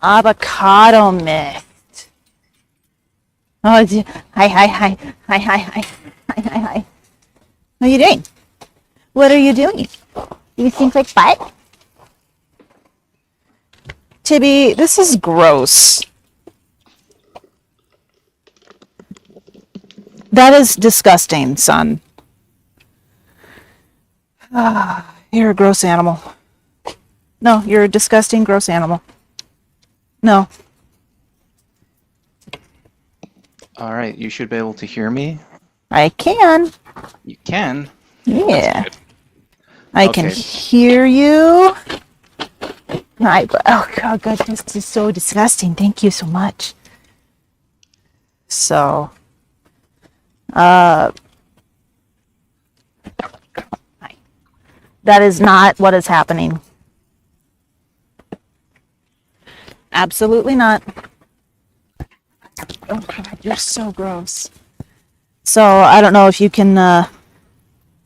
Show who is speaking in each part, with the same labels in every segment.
Speaker 1: Avocado mist. Oh, hi, hi, hi, hi, hi, hi, hi, hi, hi. What are you doing? What are you doing? You think like butt? Tibby, this is gross. That is disgusting, son. You're a gross animal. No, you're a disgusting, gross animal. No.
Speaker 2: All right, you should be able to hear me.
Speaker 1: I can.
Speaker 2: You can.
Speaker 1: Yeah.
Speaker 2: That's good.
Speaker 1: I can
Speaker 2: Okay.
Speaker 1: hear you. Oh, God, this is so disgusting. Thank you so much. So, that is not what is happening. Absolutely not. Oh, God, you're so gross. So, I don't know if you can,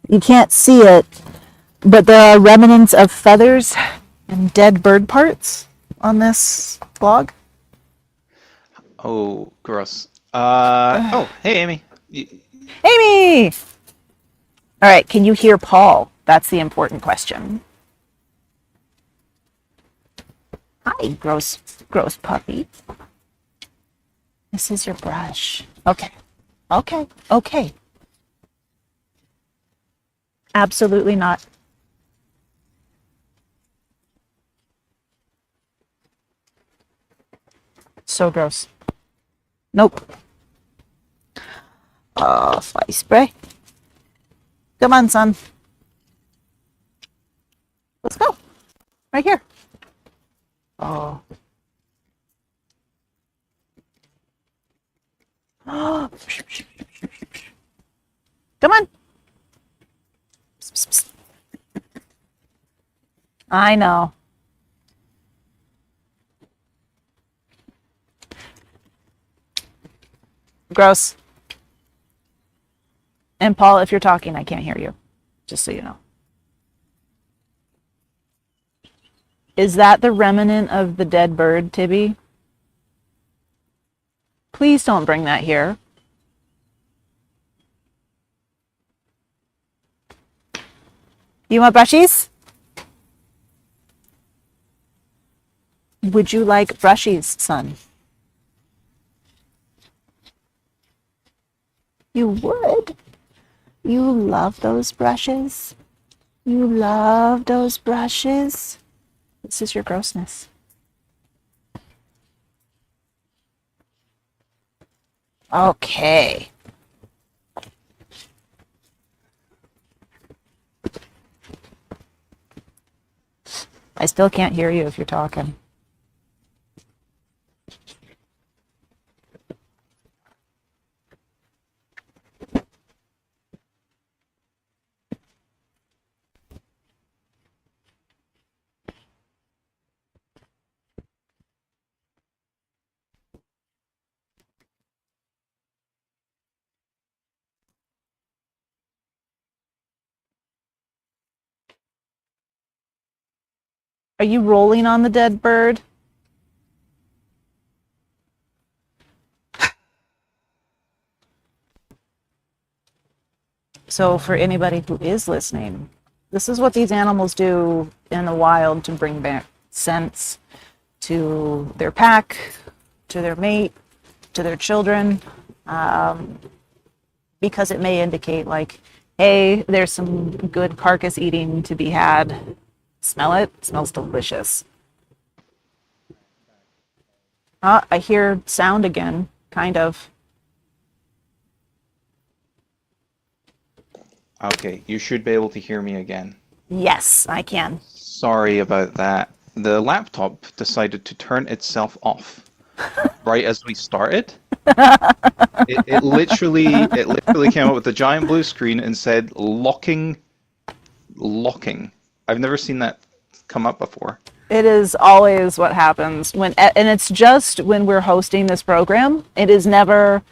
Speaker 1: you can't see it, but there are remnants of feathers and dead bird parts on this log.
Speaker 2: Oh, gross. Oh, hey, Amy.
Speaker 1: Amy! All right, can you hear Paul? That's the important question. Hi, gross puppy. This is your brush. Okay. Absolutely not. So gross. Nope. Fly spray. Come on, son. Let's go. Right here. Oh. Come on. I know. Gross. And Paul, if you're talking, I can't hear you. Just so you know. Is that the remnant of the dead bird, Tibby? Please don't bring that here. You want brushies? Would you like brushies, son? You would? You love those brushes? You love those brushes? This is your grossness. Okay. I still can't hear you if you're talking. Are you rolling on the dead bird? So for anybody who is listening, this is what these animals do in the wild to bring back sense to their pack, to their mate, to their children, because it may indicate like, hey, there's some good carcass eating to be had. Smell it? It smells delicious. I hear sound again, kind of.
Speaker 2: Okay, you should be able to hear me again.
Speaker 1: Yes, I can.
Speaker 2: Sorry about that. The laptop decided to turn itself off right as we started. It literally came up with a giant blue screen and said locking. I've never seen that come up before.
Speaker 1: It is always what happens when, and it's just when we're hosting this program. It is never.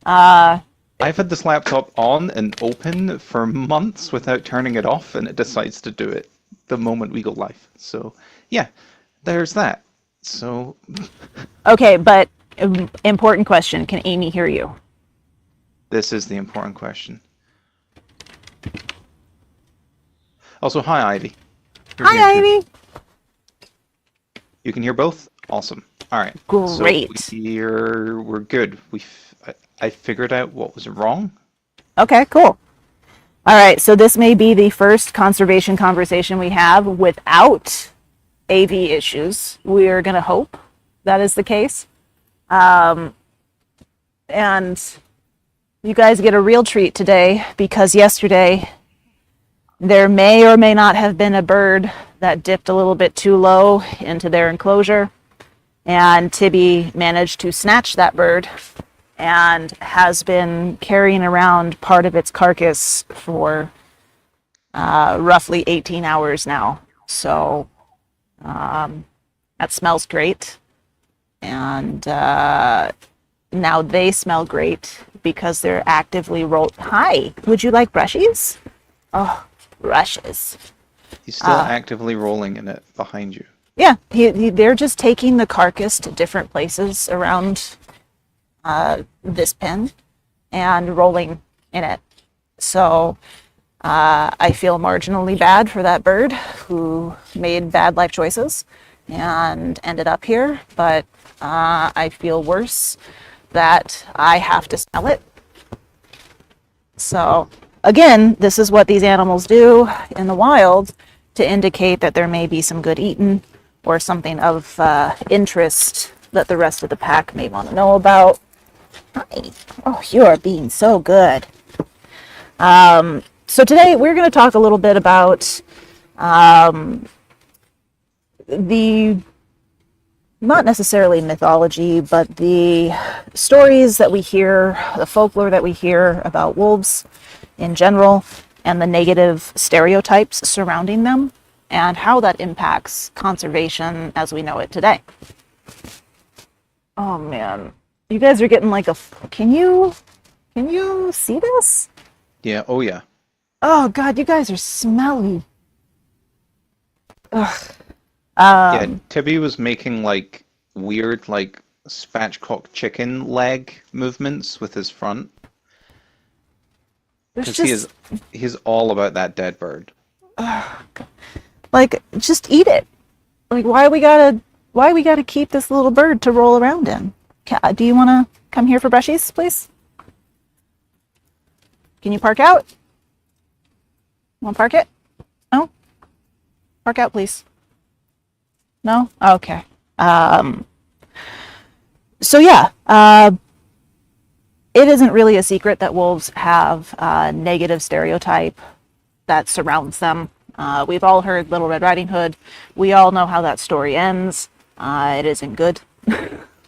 Speaker 2: I've had this laptop on and open for months without turning it off, and it decides to do it the moment we go live. So, yeah, there's that. So,
Speaker 1: Okay, but important question. Can Amy hear you?
Speaker 2: this is the important question. Also, hi, Ivy. You're here
Speaker 1: Hi,
Speaker 2: too.
Speaker 1: Ivy.
Speaker 2: You can hear both? Awesome. All right. So
Speaker 1: Great.
Speaker 2: we're good. I figured out what was wrong.
Speaker 1: Okay, cool. All right, so this may be the first conservation conversation we have without AV issues. We're going to hope that is the case. And you guys get a real treat today because yesterday there may or may not have been a bird that dipped a little bit too low into their enclosure. And Tibby managed to snatch that bird and has been carrying around part of its carcass for roughly 18 hours now. So that smells great. And now they smell great because they're actively rolled. Hi, would you like brushies? Oh, brushes.
Speaker 2: He's still actively rolling in it behind you.
Speaker 1: Yeah, they're just taking the carcass to different places around this pen and rolling in it. So I feel marginally bad for that bird who made bad life choices and ended up here, but I feel worse that I have to smell it. So again, this is what these animals do in the wild to indicate that there may be some good eaten or something of interest that the rest of the pack may want to know about. Hi. Oh, you are being so good. So today we're going to talk a little bit about the, not necessarily mythology, but the stories that we hear, the folklore that we hear about wolves in general, and the negative stereotypes surrounding them, and how that impacts conservation as we know it today. Oh man, you guys are getting like a, can you see this?
Speaker 2: Yeah. Oh, yeah.
Speaker 1: Oh god, you guys are smelly. Ugh.
Speaker 2: Yeah. Tibby was making like weird, like spatchcock chicken leg movements with his front
Speaker 1: There's
Speaker 2: because
Speaker 1: just
Speaker 2: he's all about that dead bird.
Speaker 1: like just eat it. Like why we gotta keep this little bird to roll around in? Do you want to come here for brushies, please? Can you park out? Want to park it? No? Park out, please. No? Okay. So yeah, it isn't really a secret that wolves have a negative stereotype that surrounds them. We've all heard Little Red Riding Hood. We all know how that story ends. It isn't good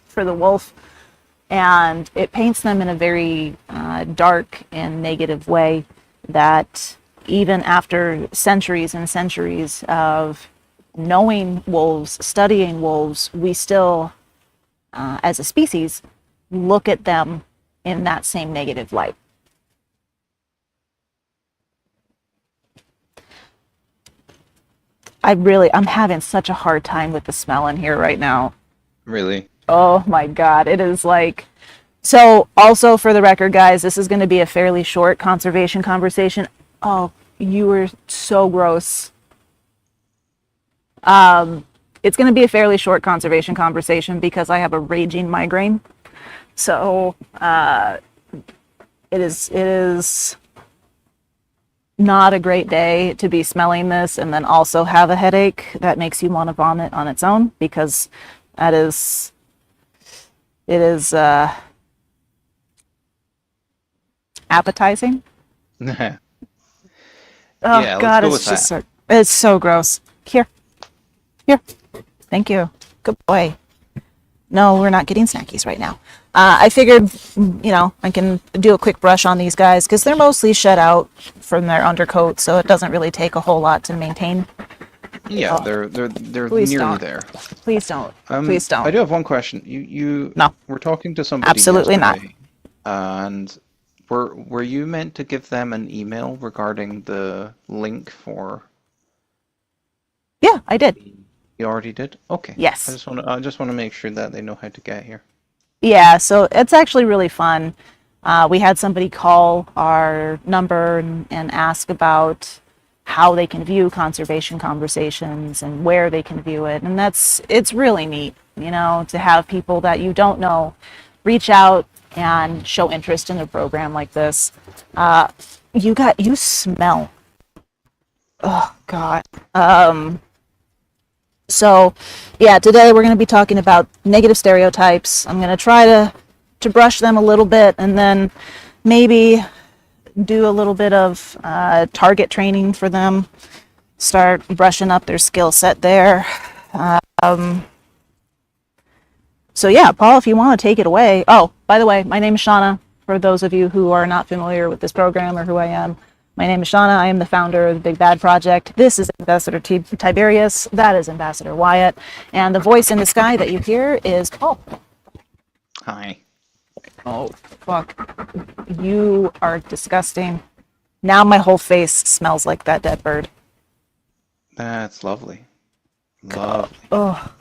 Speaker 1: for the wolf. And it paints them in a very dark and negative way that even after centuries and centuries of knowing wolves, studying wolves, we still, as a species, look at them in that same negative light. I'm having such a hard time with the smell in here right now.
Speaker 2: Really?
Speaker 1: Oh my God, it is like, so also for the record, guys, this is going to be a fairly short conservation conversation. Oh, you were so gross. It's going to be a fairly short conservation conversation because I have a raging migraine. So, it is not a great day to be smelling this and then also have a headache that makes you want to vomit on its own because it is appetizing.
Speaker 2: Yeah.
Speaker 1: Oh
Speaker 2: Yeah, let's
Speaker 1: God,
Speaker 2: go
Speaker 1: it's
Speaker 2: with
Speaker 1: just
Speaker 2: that.
Speaker 1: it's so gross. Here, thank you, good boy. No, we're not getting snackies right now. I figured, I can do a quick brush on these guys because they're mostly shed out from their undercoat, so it doesn't really take a whole lot to maintain.
Speaker 2: Yeah,
Speaker 1: Oh,
Speaker 2: they're
Speaker 1: please
Speaker 2: nearly
Speaker 1: don't.
Speaker 2: there.
Speaker 1: Please don't. Please
Speaker 2: I
Speaker 1: don't.
Speaker 2: do have one question. You
Speaker 1: No,
Speaker 2: were talking to somebody
Speaker 1: absolutely not.
Speaker 2: yesterday, and were you meant to give them an email regarding the link for?
Speaker 1: Yeah, I did.
Speaker 2: You already did? Okay.
Speaker 1: Yes.
Speaker 2: I just want to make sure that they know how to get here.
Speaker 1: Yeah, so it's actually really fun. We had somebody call our number and ask about how they can view conservation conversations and where they can view it. And it's really neat, to have people that you don't know reach out and show interest in a program like this. You smell. Oh, God. So, yeah, today we're going to be talking about negative stereotypes. I'm going to try to brush them a little bit and then maybe do a little bit of target training for them, start brushing up their skill set there. So, yeah, Paul, if you want to take it away. Oh, by the way, my name is Shauna. For those of you who are not familiar with this program or who I am, my name is Shauna. I am the founder of the Big Bad Project. This is Ambassador Tiberius. That is Ambassador Wyatt. And the voice in the sky that you hear is Paul.
Speaker 2: Hi.
Speaker 1: Oh, fuck. You are disgusting. Now my whole face smells like that dead bird.
Speaker 2: That's lovely. Lovely.
Speaker 1: Oh.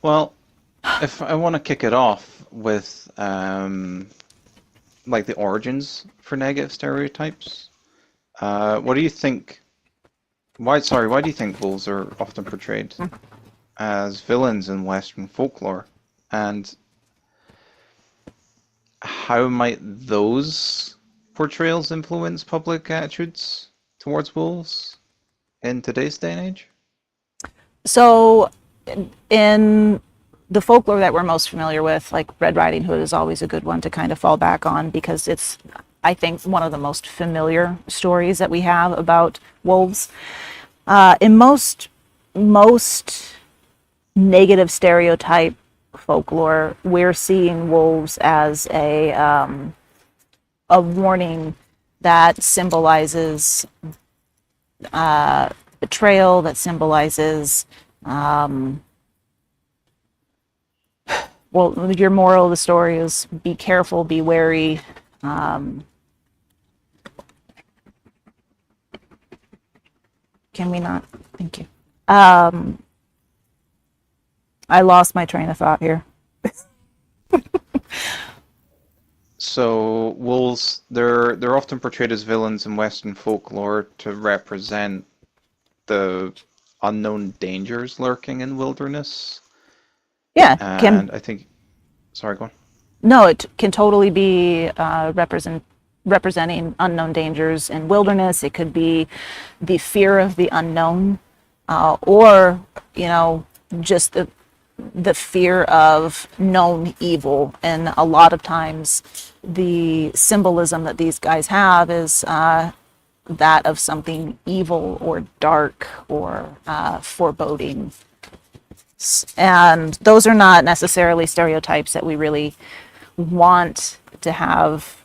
Speaker 2: Well, if I want to kick it off with like the origins for negative stereotypes, what do you think? Why do you think wolves are often portrayed as villains in Western folklore? And how might those portrayals influence public attitudes towards wolves in today's day and age?
Speaker 1: So, in the folklore that we're most familiar with, like Red Riding Hood is always a good one to kind of fall back on because it's, I think, one of the most familiar stories that we have about wolves. In most negative stereotype folklore, we're seeing wolves as a warning that symbolizes betrayal, that symbolizes well, your moral of the story is be careful, be wary. Can we not? Thank you. I lost my train of thought here.
Speaker 2: So wolves, they're often portrayed as villains in Western folklore to represent the unknown dangers lurking in wilderness.
Speaker 1: Yeah,
Speaker 2: And I think, sorry, go on.
Speaker 1: no, it can totally be representing unknown dangers in wilderness. It could be the fear of the unknown, or just the fear of known evil. And a lot of times, the symbolism that these guys have is that of something evil or dark or foreboding. And those are not necessarily stereotypes that we really want to have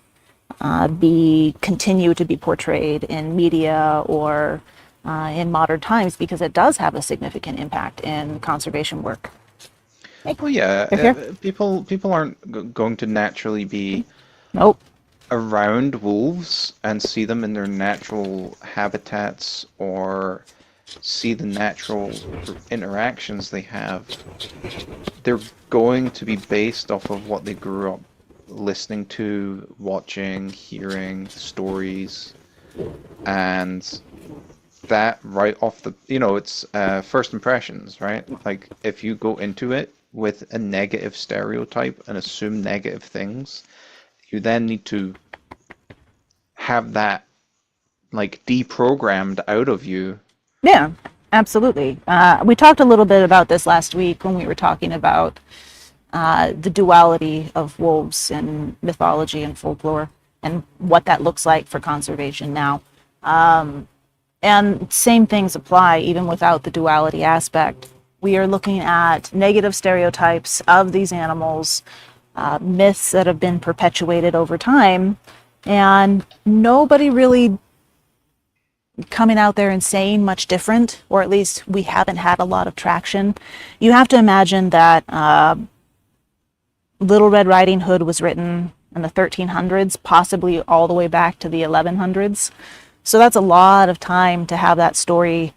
Speaker 1: continue to be portrayed in media or in modern times, because it does have a significant impact in conservation work.
Speaker 2: Well, yeah, people aren't going to naturally be
Speaker 1: Nope.
Speaker 2: around wolves and see them in their natural habitats or see the natural interactions they have. They're going to be based off of what they grew up listening to, watching, hearing, stories, and that right off the, it's first impressions, right? Like if you go into it with a negative stereotype and assume negative things, you then need to have that like deprogrammed out of you.
Speaker 1: Yeah, absolutely. We talked a little bit about this last week when we were talking about the duality of wolves in mythology and folklore and what that looks like for conservation now. And same things apply even without the duality aspect. We are looking at negative stereotypes of these animals, myths that have been perpetuated over time, and nobody really coming out there and saying much different, or at least we haven't had a lot of traction. You have to imagine that Little Red Riding Hood was written in the 1300s, possibly all the way back to the 1100s. So that's a lot of time to have that story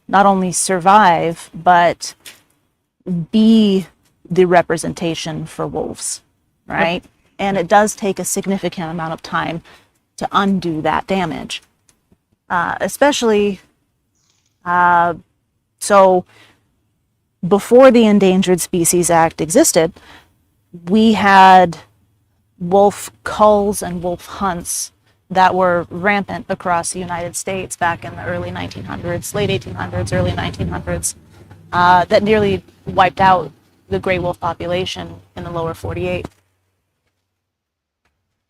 Speaker 1: not only survive, but be the representation for wolves, right? And it does take a significant amount of time to undo that damage. Especially, so before the Endangered Species Act existed, we had wolf culls and wolf hunts that were rampant across the United States back in the early 1900s, late 1800s, early 1900s, that nearly wiped out the gray wolf population in the lower 48.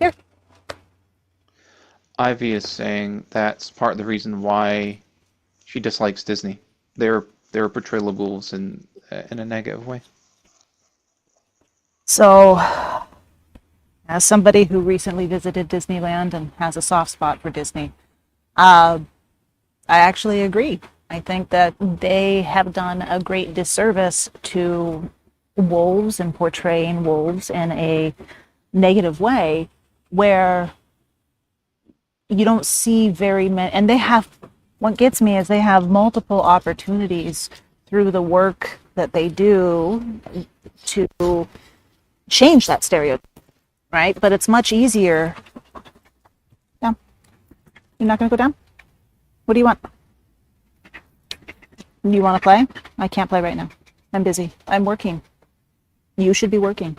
Speaker 1: Here.
Speaker 2: Ivy is saying that's part of the reason why she dislikes Disney. Their portrayal of wolves in a negative way.
Speaker 1: So, as somebody who recently visited Disneyland and has a soft spot for Disney, I actually agree. I think that they have done a great disservice to wolves and portraying wolves in a negative way where you don't see very many, and they have, what gets me is they have multiple opportunities through the work that they do to change that stereotype, right? But it's much easier. Down. You're not going to go down? What do you want? You want to play? I can't play right now. I'm busy. I'm working. You should be working.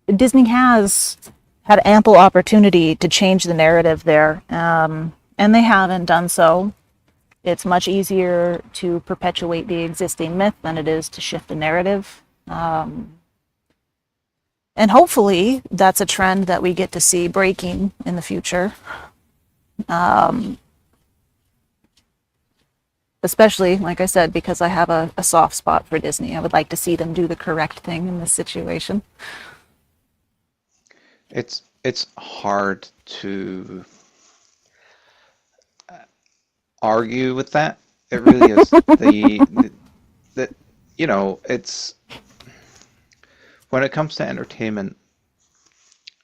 Speaker 1: Disney has had ample opportunity to change the narrative there, and they haven't done so. It's much easier to perpetuate the existing myth than it is to shift the narrative. And hopefully that's a trend that we get to see breaking in the future. Especially, like I said, because I have a soft spot for Disney. I would like to see them do the correct thing in this situation.
Speaker 2: It's hard to argue with that. It really is. The you know, it's when it comes to entertainment,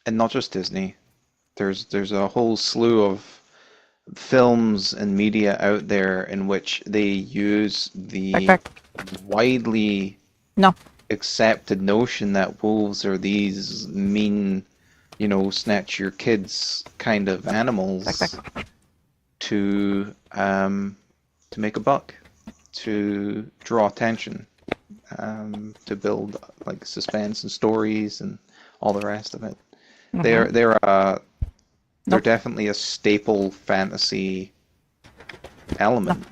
Speaker 2: and not just Disney, there's a whole slew of films and media out there in which they use the widely
Speaker 1: No.
Speaker 2: accepted notion that wolves are these mean, snatch your kids kind of animals to make a buck, to draw attention, to build like suspense and stories and all the rest of it. They're definitely a staple fantasy element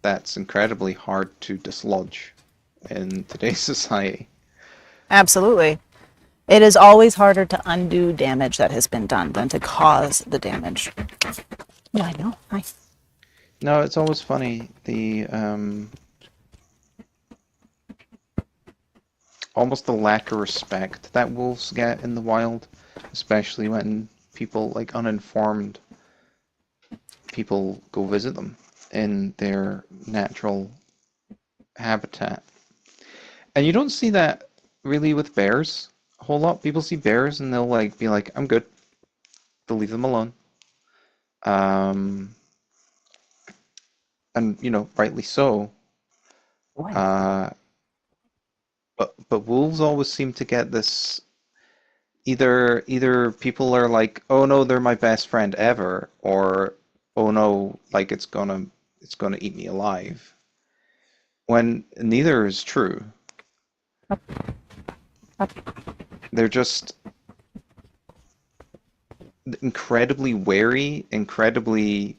Speaker 2: that's incredibly hard to dislodge in today's society.
Speaker 1: Absolutely. It is always harder to undo damage that has been done than to cause the damage. Yeah, I know. Hi.
Speaker 2: No, it's always funny, the almost the lack of respect that wolves get in the wild, especially when people, like uninformed people, go visit them in their natural habitat. And you don't see that really with bears a whole lot. People see bears and they'll be like, I'm good. They'll leave them alone. And rightly so. But wolves always seem to get this. Either people are like, oh no, they're my best friend ever, or oh no, like it's gonna eat me alive. When neither is true. They're just incredibly wary, incredibly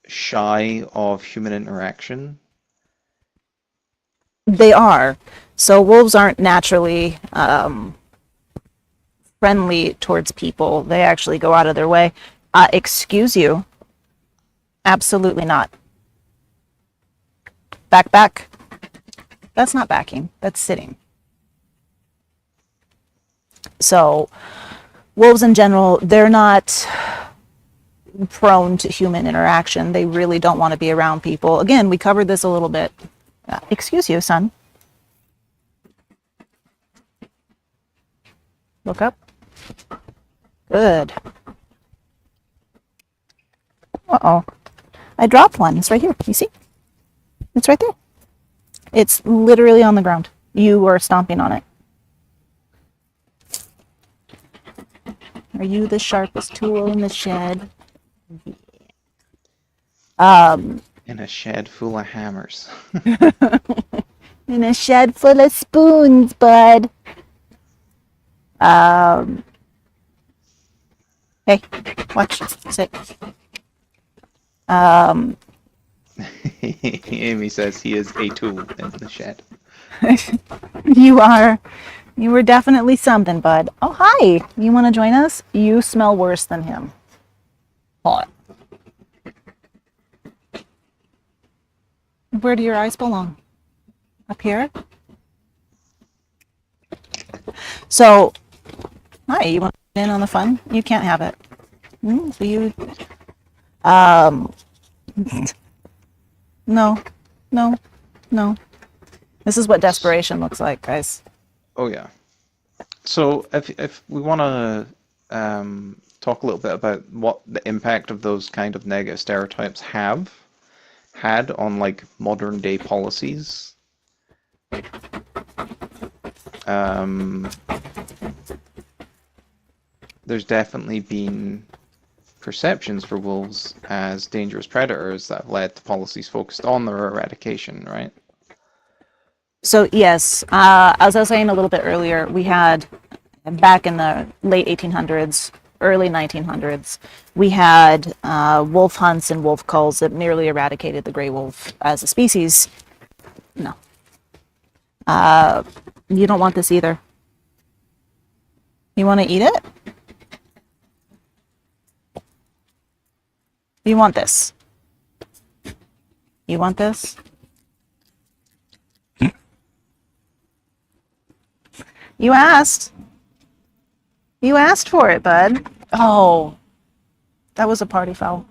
Speaker 2: shy of human interaction.
Speaker 1: They are. So wolves aren't naturally friendly towards people. They actually go out of their way. Excuse you. Absolutely not. Back. That's not backing. That's sitting. So wolves in general, they're not prone to human interaction. They really don't want to be around people. Again, we covered this a little bit. Excuse you, son. Look up. Good. Uh-oh. I dropped one. It's right here. You see? It's right there. It's literally on the ground. You were stomping on it. Are you the sharpest tool in the shed?
Speaker 2: In a shed full of hammers.
Speaker 1: In a shed full of spoons, bud. Hey, watch. Sit.
Speaker 2: Amy says he is a tool in the shed.
Speaker 1: You were definitely something, bud. Oh, hi. You want to join us? You smell worse than him. Hot. Where do your eyes belong? Up here? So, hi, you want to in on the fun? You can't have it. So you, no, no, no. This is what desperation looks like, guys.
Speaker 2: Oh yeah. So if we want to talk a little bit about what the impact of those kind of negative stereotypes have had on like modern day policies. There's definitely been perceptions for wolves as dangerous predators that have led to policies focused on their eradication, right?
Speaker 1: So yes, as I was saying a little bit earlier, we had back in the late 1800s, early 1900s, we had wolf hunts and wolf culls that nearly eradicated the gray wolf as a species. No. You don't want this either. You want to eat it? You want this? You want this? You asked. You asked for it, bud. Oh, that was a party foul.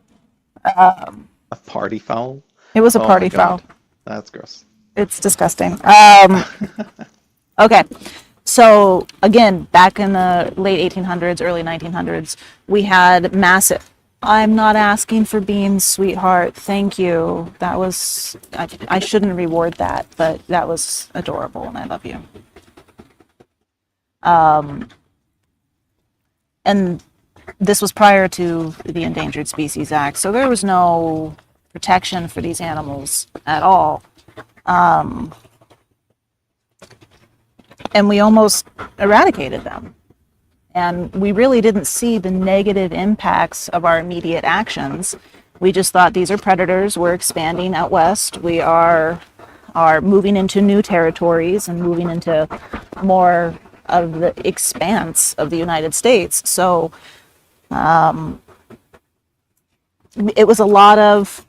Speaker 2: A party foul?
Speaker 1: It was a
Speaker 2: Oh
Speaker 1: party
Speaker 2: my God.
Speaker 1: foul.
Speaker 2: That's gross.
Speaker 1: It's disgusting. Okay. So again, back in the late 1800s, early 1900s, we had massive. I'm not asking for beans, sweetheart. Thank you. That was, I shouldn't reward that, but that was adorable and I love you. And this was prior to the Endangered Species Act, so there was no protection for these animals at all. And we almost eradicated them. And we really didn't see the negative impacts of our immediate actions. We just thought these are predators. We're expanding out west. We are moving into new territories and moving into more of the expanse of the United States. So it was a lot of,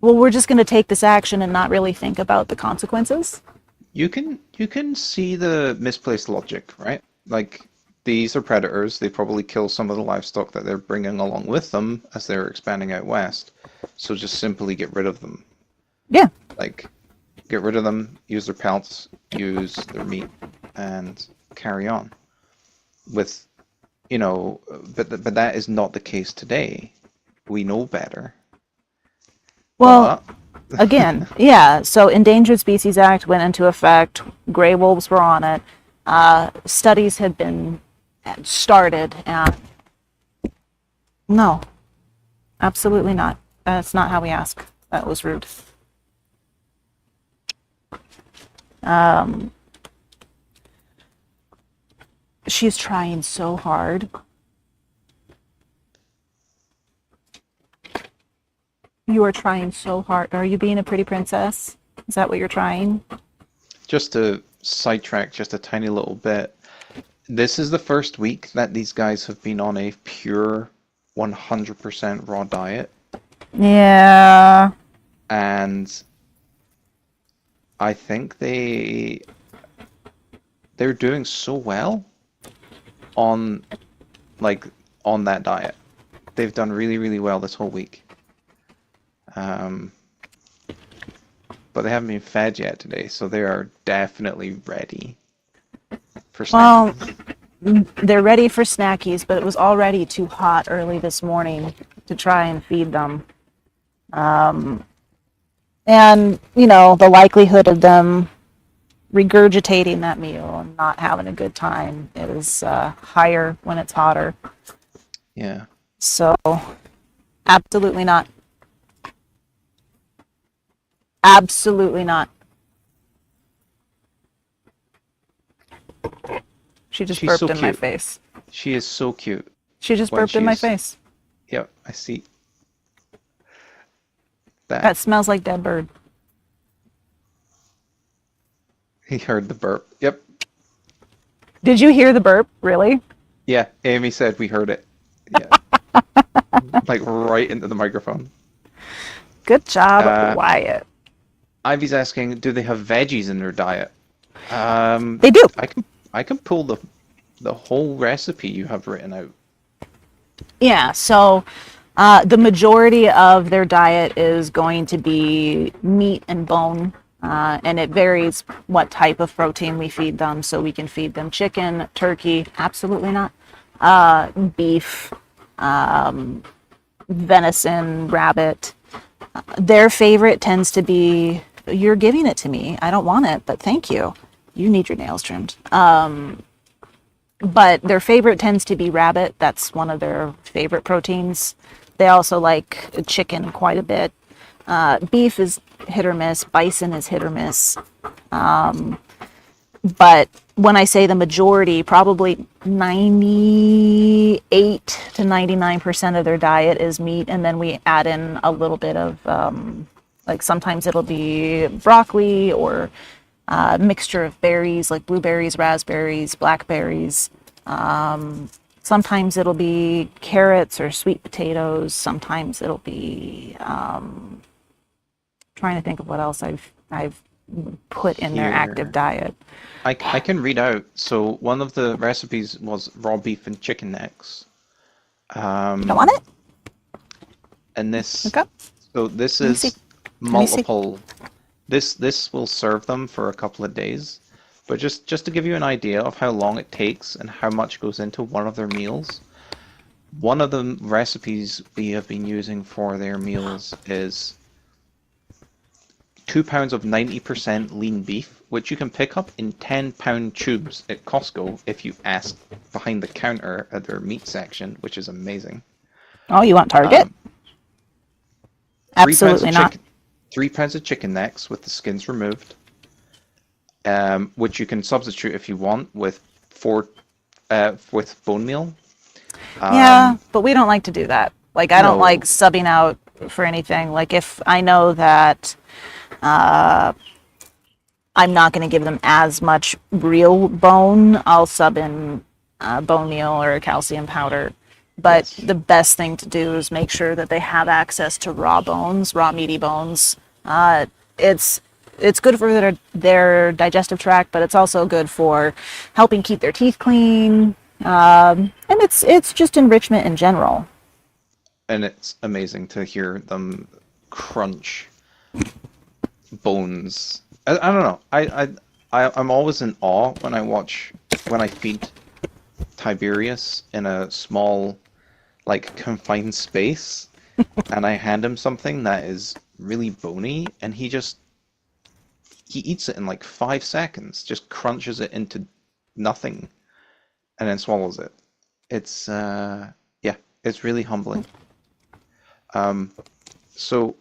Speaker 1: well, we're just going to take this action and not really think about the consequences.
Speaker 2: You can see the misplaced logic, right? Like, these are predators. They probably kill some of the livestock that they're bringing along with them as they're expanding out west. So just simply get rid of them.
Speaker 1: Yeah.
Speaker 2: Like, get rid of them, use their pelts, use their meat, and carry on. With, but that is not the case today. We know better.
Speaker 1: Well, again, yeah. So Endangered Species Act went into effect. Gray wolves were on it. Studies had been started, and no, absolutely not. That's not how we ask. That was rude. She's trying so hard. You are trying so hard. Are you being a pretty princess? Is that what you're trying?
Speaker 2: Just to sidetrack just a tiny little bit, this is the first week that these guys have been on a pure 100% raw diet.
Speaker 1: Yeah.
Speaker 2: And I think they're doing so well on that diet. They've done really, really well this whole week. But they haven't been fed yet today, so they are definitely ready for snackies.
Speaker 1: Well, they're ready for snackies, but it was already too hot early this morning to try and feed them. And, you know, the likelihood of them regurgitating that meal and not having a good time is higher when it's hotter.
Speaker 2: Yeah.
Speaker 1: So, absolutely not. Absolutely not. She just
Speaker 2: She's so
Speaker 1: burped in my
Speaker 2: cute.
Speaker 1: face.
Speaker 2: She is so cute
Speaker 1: She just
Speaker 2: when
Speaker 1: burped in my
Speaker 2: she's.
Speaker 1: face.
Speaker 2: Yep, I see that.
Speaker 1: That smells like dead bird.
Speaker 2: He heard the burp. Yep.
Speaker 1: Did you hear the burp? Really?
Speaker 2: Yeah, Amy said we heard it. Yeah. Like right into the microphone.
Speaker 1: Good job,
Speaker 2: Uh,
Speaker 1: Wyatt.
Speaker 2: Ivy's asking, do they have veggies in their diet?
Speaker 1: They do.
Speaker 2: I can pull the whole recipe you have written out.
Speaker 1: Yeah, so the majority of their diet is going to be meat and bone, and it varies what type of protein we feed them. So we can feed them chicken, turkey, absolutely not, beef, venison, rabbit. Their favorite tends to be, you're giving it to me. I don't want it, but thank you. You need your nails trimmed. But their favorite tends to be rabbit. That's one of their favorite proteins. They also like chicken quite a bit. Beef is hit or miss. Bison is hit or miss. But when I say the majority, probably 98 to 99% of their diet is meat, and then we add in a little bit of like sometimes it'll be broccoli or a mixture of berries like blueberries, raspberries, blackberries. Sometimes it'll be carrots or sweet potatoes. Sometimes it'll be trying to think of what else I've put in their active
Speaker 2: Here.
Speaker 1: diet.
Speaker 2: I can read out. So one of the recipes was raw beef and chicken necks.
Speaker 1: You don't want it?
Speaker 2: And this,
Speaker 1: Look up.
Speaker 2: so this
Speaker 1: Let me see.
Speaker 2: is
Speaker 1: Let me see.
Speaker 2: multiple. This will serve them for a couple of days, but just to give you an idea of how long it takes and how much goes into one of their meals. One of the recipes we have been using for their meals is 2 pounds of 90% lean beef, which you can pick up in 10-pound tubes at Costco if you ask behind the counter at their meat section, which is amazing.
Speaker 1: Oh, you want Target?
Speaker 2: Um, 3 pounds
Speaker 1: Absolutely
Speaker 2: of
Speaker 1: not.
Speaker 2: chicken, 3 pounds of chicken necks with the skins removed, which you can substitute if you want with bone meal.
Speaker 1: Yeah, but we don't like to do that. Like, I don't like
Speaker 2: No,
Speaker 1: subbing out for anything. Like, if I know that I'm not going to give them as much real bone, I'll sub in bone meal or calcium powder. But
Speaker 2: yes,
Speaker 1: the best thing to do is make sure that they have access to raw bones, raw meaty bones. Uh, it's it's good for their digestive tract, but it's also good for helping keep their teeth clean. And it's just enrichment in general.
Speaker 2: and it's amazing to hear them crunch bones. I don't know. I'm always in awe when I feed Tiberius in a small, like, confined space, and I hand him something that is really bony, and he eats it in like 5 seconds, just crunches it into nothing, and then swallows it. It's yeah, it's really humbling. Um, so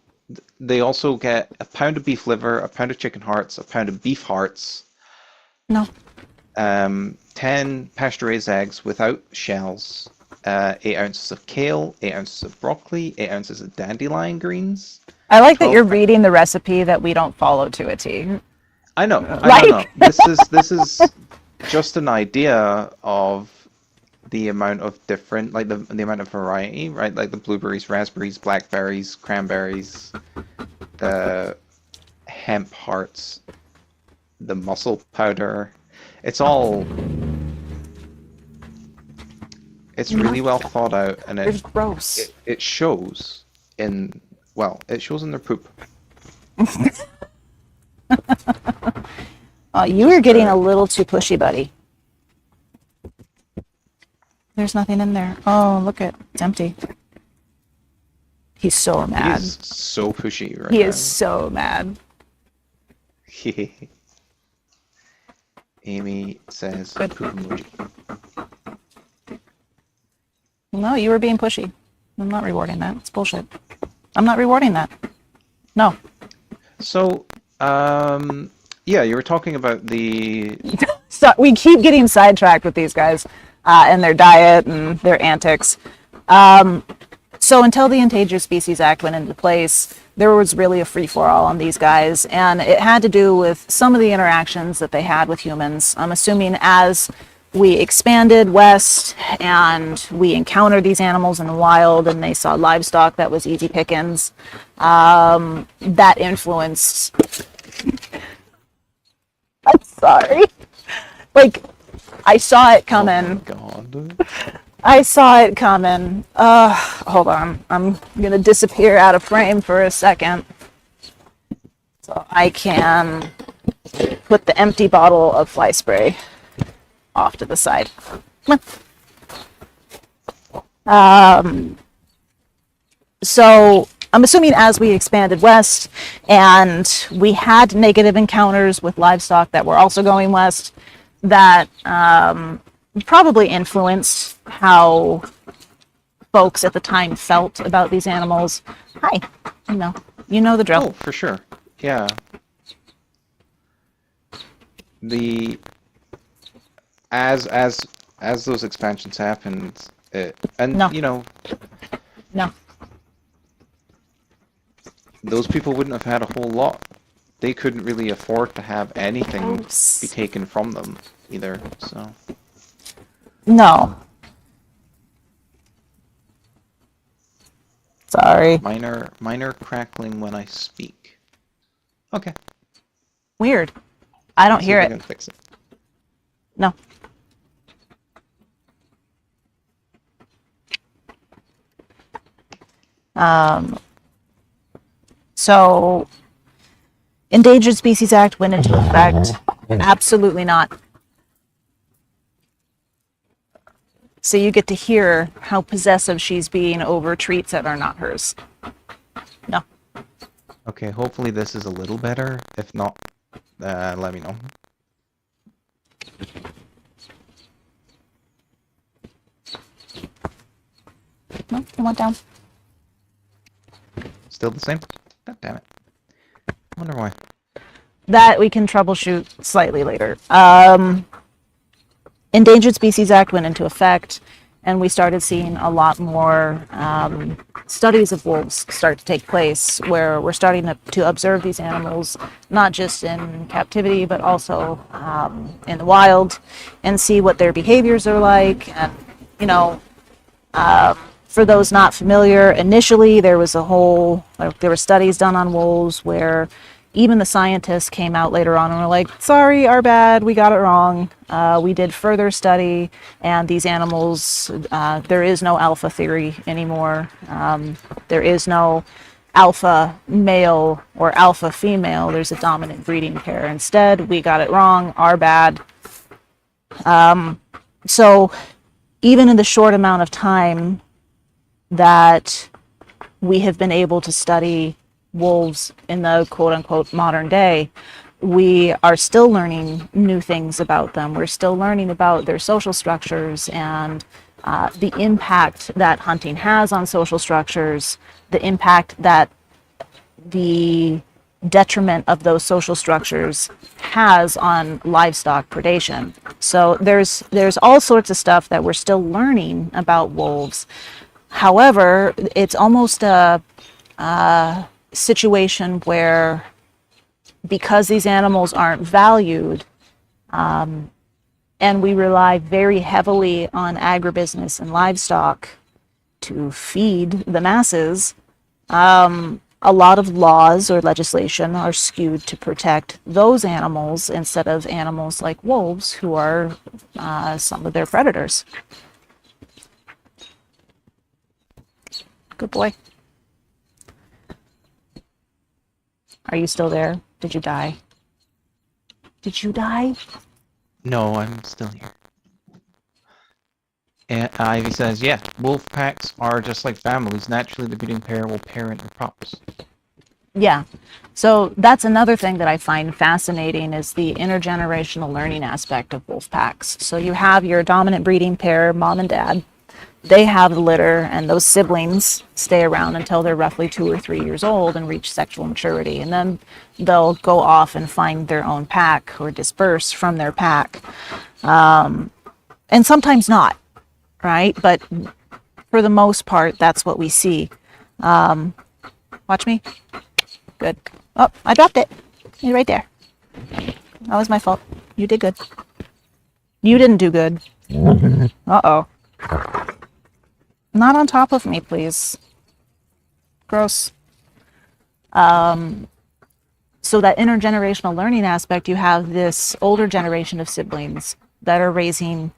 Speaker 2: they also get a pound of beef liver, a pound of chicken hearts, a pound of beef hearts,
Speaker 1: No,
Speaker 2: 10 pasture-raised eggs without shells, 8 ounces of kale, 8 ounces of broccoli, 8 ounces of dandelion greens,
Speaker 1: I like that
Speaker 2: 12.
Speaker 1: you're reading the recipe that we don't follow to a T.
Speaker 2: I know, I know.
Speaker 1: Like,
Speaker 2: This is just an idea of the amount of different, like the amount of variety, right? Like the blueberries, raspberries, blackberries, cranberries, the hemp hearts, the mussel powder. It's all, it's really well thought out, and
Speaker 1: it's gross.
Speaker 2: it shows in, well, it shows in their poop.
Speaker 1: You were
Speaker 2: Just
Speaker 1: getting a little too pushy, buddy. There's nothing in there. Oh, look it. It's empty. He's so
Speaker 2: He
Speaker 1: mad.
Speaker 2: is so pushy right
Speaker 1: He
Speaker 2: now.
Speaker 1: is so mad.
Speaker 2: Amy says
Speaker 1: Good.
Speaker 2: poop emoji.
Speaker 1: No, you were being pushy. I'm not rewarding that. It's bullshit. I'm not rewarding that. No.
Speaker 2: So, yeah, you were talking about the.
Speaker 1: So we keep getting sidetracked with these guys and their diet and their antics. So until the Endangered Species Act went into place, there was really a free-for-all on these guys, and it had to do with some of the interactions that they had with humans. I'm assuming as we expanded west and we encountered these animals in the wild and they saw livestock that was easy pickings, that influenced. I'm sorry. Like, I saw it coming.
Speaker 2: Oh my god.
Speaker 1: I saw it coming. Hold on. I'm gonna disappear out of frame for a second so I can put the empty bottle of fly spray off to the side. Come on. So I'm assuming as we expanded west and we had negative encounters with livestock that were also going west, that probably influenced how folks at the time felt about these animals. Hi, you know the drill.
Speaker 2: Oh, for sure. Yeah. The as those expansions happened, and
Speaker 1: No. No.
Speaker 2: those people wouldn't have had a whole lot. They couldn't really afford to have anything be taken from them either. So.
Speaker 1: No. Sorry.
Speaker 2: Minor crackling when I speak. Okay.
Speaker 1: Weird. I don't
Speaker 2: See
Speaker 1: hear
Speaker 2: if I
Speaker 1: it.
Speaker 2: can fix it.
Speaker 1: No. So, Endangered Species Act went into effect. Absolutely not. So you get to hear how possessive she's being over treats that are not hers. No.
Speaker 2: Okay, hopefully this is a little better. If not, let me know.
Speaker 1: No, it went down.
Speaker 2: Still the same? God damn it. Wonder why.
Speaker 1: That we can troubleshoot slightly later. Endangered Species Act went into effect, and we started seeing a lot more studies of wolves start to take place, where we're starting to observe these animals, not just in captivity, but also in the wild, and see what their behaviors are like. And, for those not familiar, initially there were studies done on wolves where even the scientists came out later on and were like, sorry, our bad, we got it wrong. We did further study, and these animals, there is no alpha theory anymore. There is no alpha male or alpha female. There's a dominant breeding pair. Instead, we got it wrong, our bad. So even in the short amount of time that we have been able to study wolves in the quote-unquote modern day, we are still learning new things about them. We're still learning about their social structures and the impact that hunting has on social structures, the impact that the detriment of those social structures has on livestock predation. So there's all sorts of stuff that we're still learning about wolves. However, it's almost a situation where, because these animals aren't valued, and we rely very heavily on agribusiness and livestock to feed the masses, a lot of laws or legislation are skewed to protect those animals instead of animals like wolves, who are some of their predators. Good boy. Are you still there? Did you die? Did you die?
Speaker 2: No, I'm still here. And Ivy says, yeah, wolf packs are just like families. Naturally, the breeding pair will parent their pups.
Speaker 1: Yeah. So that's another thing that I find fascinating is the intergenerational learning aspect of wolf packs. So you have your dominant breeding pair, mom and dad. They have the litter, and those siblings stay around until they're roughly 2 or 3 years old and reach sexual maturity. And then they'll go off and find their own pack or disperse from their pack. And sometimes not, right? But for the most part, that's what we see. Watch me. Good. Oh, I dropped it. You're right there. That was my fault. You did good. You didn't do good. Uh-oh. Not on top of me, please. Gross. So that intergenerational learning aspect, you have this older generation of siblings that are raising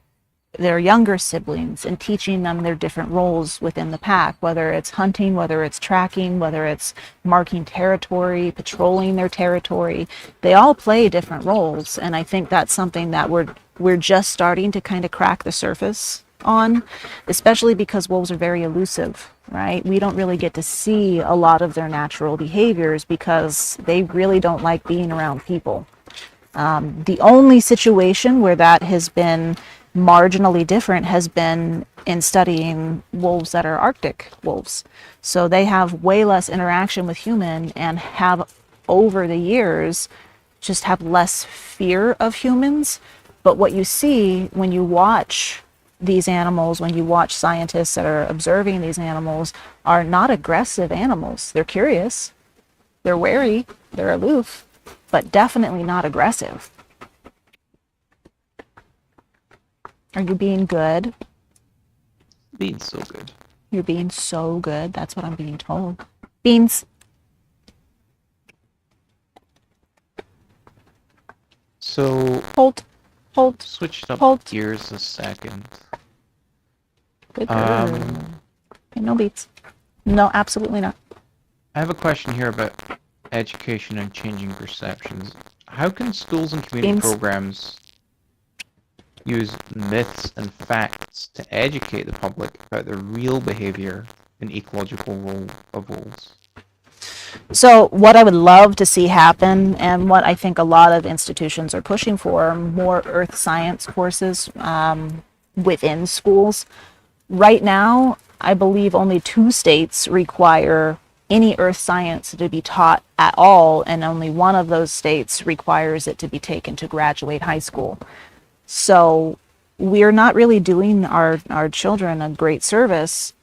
Speaker 1: their younger siblings and teaching them their different roles within the pack, whether it's hunting, whether it's tracking, whether it's marking territory, patrolling their territory. They all play different roles, and I think that's something that we're just starting to kind of crack the surface on, especially because wolves are very elusive, right? We don't really get to see a lot of their natural behaviors because they really don't like being around people. The only situation where that has been marginally different has been in studying wolves that are Arctic wolves. So they have way less interaction with human and have over the years just have less fear of humans. But what you see when you watch these animals, when you watch scientists that are observing these animals, are not aggressive animals. They're curious, they're wary, they're aloof, but definitely not aggressive. Are you being good?
Speaker 2: Being so good.
Speaker 1: You're being so good. That's what I'm being told. Beans.
Speaker 2: So,
Speaker 1: Hold.
Speaker 2: switched up
Speaker 1: Hold.
Speaker 2: gears a second.
Speaker 1: Good girl. Okay, no beats. No, absolutely not.
Speaker 2: I have a question here about education and changing perceptions. How can schools and community
Speaker 1: Beans.
Speaker 2: programs use myths and facts to educate the public about the real behavior and ecological role of wolves?
Speaker 1: So what I would love to see happen, and what I think a lot of institutions are pushing for, are more earth science courses within schools. Right now, I believe only 2 states require any earth science to be taught at all, and only one of those states requires it to be taken to graduate high school. So we're not really doing our children a great service,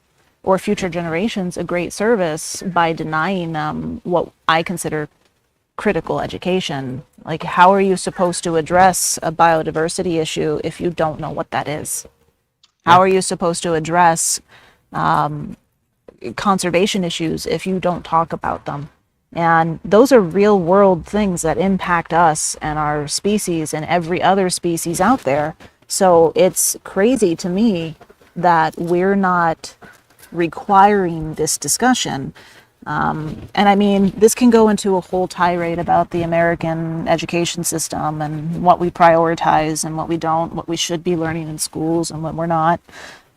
Speaker 1: or future generations a great service, by denying them what I consider critical education. Like, how are you supposed to address a biodiversity issue if you don't know what that is? How are you supposed to address conservation issues if you don't talk about them? And those are real world things that impact us and our species and every other species out there. So it's crazy to me that we're not requiring this discussion. And I mean, this can go into a whole tirade about the American education system and what we prioritize and what we don't, what we should be learning in schools and what we're not.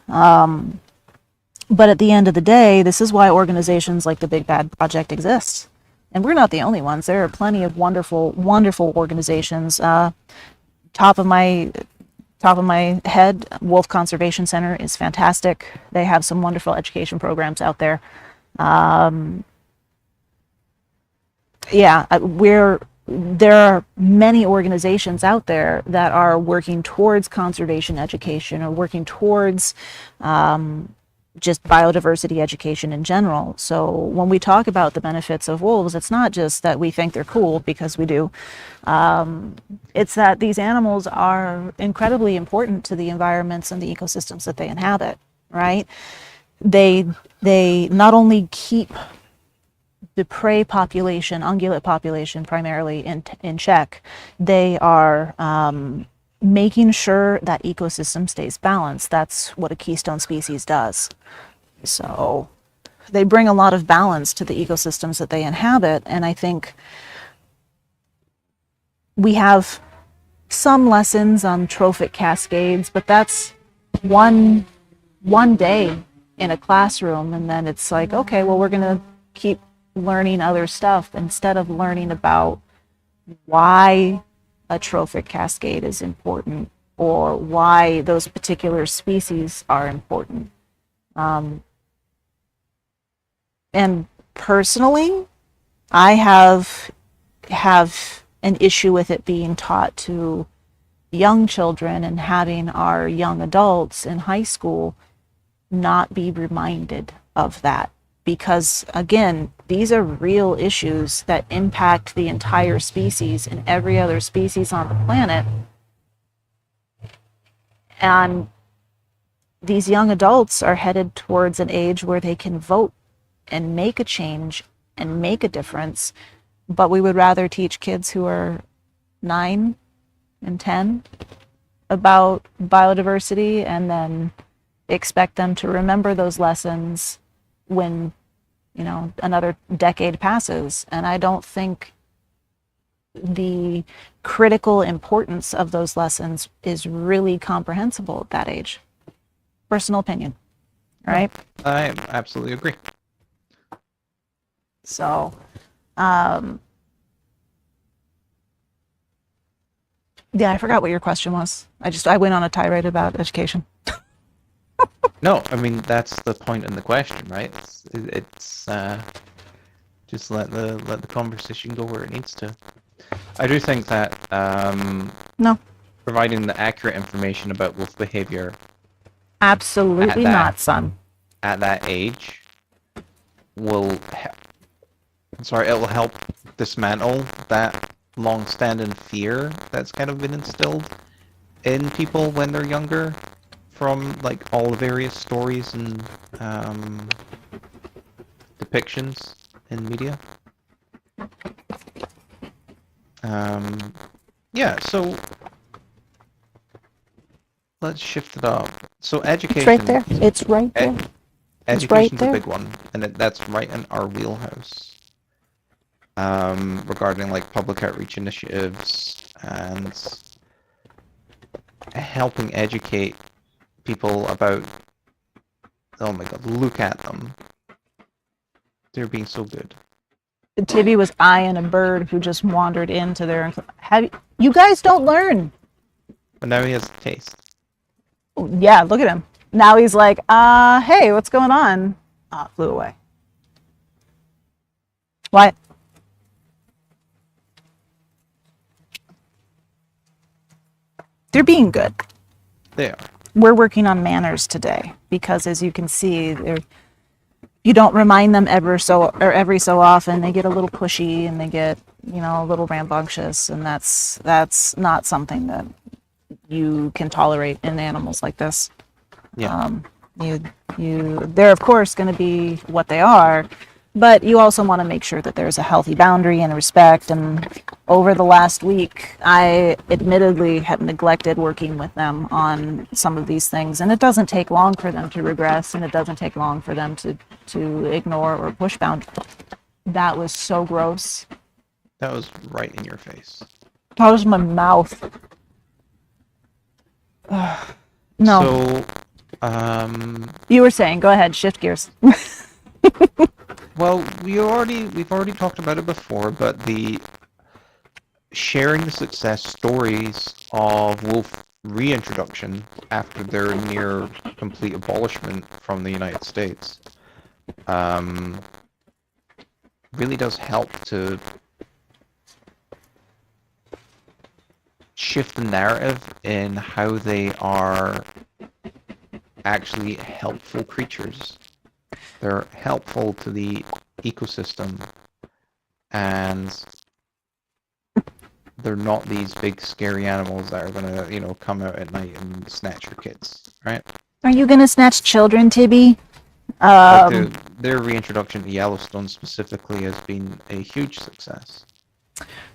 Speaker 1: But at the end of the day, this is why organizations like the Big Bad Project exist. And we're not the only ones. There are plenty of wonderful, wonderful organizations. Top of my head, Wolf Conservation Center is fantastic. They have some wonderful education programs out there. There are many organizations out there that are working towards conservation education, or working towards just biodiversity education in general. So when we talk about the benefits of wolves, it's not just that we think they're cool, because we do. It's that these animals are incredibly important to the environments and the ecosystems that they inhabit, right? They not only keep the prey population, ungulate population primarily, in check, they are making sure that ecosystem stays balanced. That's what a keystone species does. So they bring a lot of balance to the ecosystems that they inhabit, and I think we have some lessons on trophic cascades, but that's one one day in a classroom, and then it's like, okay, well, we're going to keep learning other stuff instead of learning about why a trophic cascade is important or why those particular species are important. And personally, I have an issue with it being taught to young children and having our young adults in high school not be reminded of that. Because again, these are real issues that impact the entire species and every other species on the planet. And these young adults are headed towards an age where they can vote and make a change and make a difference. But we would rather teach kids who are 9 and 10 about biodiversity and then expect them to remember those lessons when, you know, another decade passes. And I don't think the critical importance of those lessons is really comprehensible at that age. Personal opinion, right?
Speaker 2: I absolutely agree.
Speaker 1: So, yeah, I forgot what your question was. I went on a tirade about education.
Speaker 2: No, I mean that's the point in the question, right? It's just let the conversation go where it needs to. I do think that
Speaker 1: No,
Speaker 2: providing the accurate information about wolf behavior
Speaker 1: absolutely not, son.
Speaker 2: at that age will it will help dismantle that long-standing fear that's kind of been instilled in people when they're younger from like all the various stories and depictions in media. Yeah, so let's shift it up. So education.
Speaker 1: It's right there. It's right there.
Speaker 2: Education's
Speaker 1: right
Speaker 2: a
Speaker 1: there.
Speaker 2: big one, and that's right in our wheelhouse. Regarding like public outreach initiatives and helping educate people about, oh my god, look at them. They're being so good.
Speaker 1: Tibby was eyeing a bird who just wandered into there. You guys don't learn.
Speaker 2: But now he has taste.
Speaker 1: Yeah, look at him. Now he's like, hey, what's going on? Flew away. What? They're being good.
Speaker 2: They are.
Speaker 1: We're working on manners today because, as you can see, you don't remind them every so often. They get a little pushy and they get, you know, a little rambunctious, and that's not something that you can tolerate in animals like this.
Speaker 2: Yeah.
Speaker 1: They're of course going to be what they are, but you also want to make sure that there's a healthy boundary and respect. And over the last week, I admittedly had neglected working with them on some of these things, and it doesn't take long for them to regress, and it doesn't take long for them to ignore or push boundaries. That was so gross.
Speaker 2: That was right in your face.
Speaker 1: That was my mouth. No.
Speaker 2: So,
Speaker 1: You were saying, go ahead, shift gears.
Speaker 2: well, we've already talked about it before, but the sharing the success stories of wolf reintroduction after their near complete abolishment from the United States really does help to shift the narrative in how they are actually helpful creatures. They're helpful to the ecosystem, and they're not these big scary animals that are gonna, you know, come out at night and snatch your kids, right?
Speaker 1: Are you gonna snatch children, Tibby?
Speaker 2: Like their reintroduction to Yellowstone specifically has been a huge success.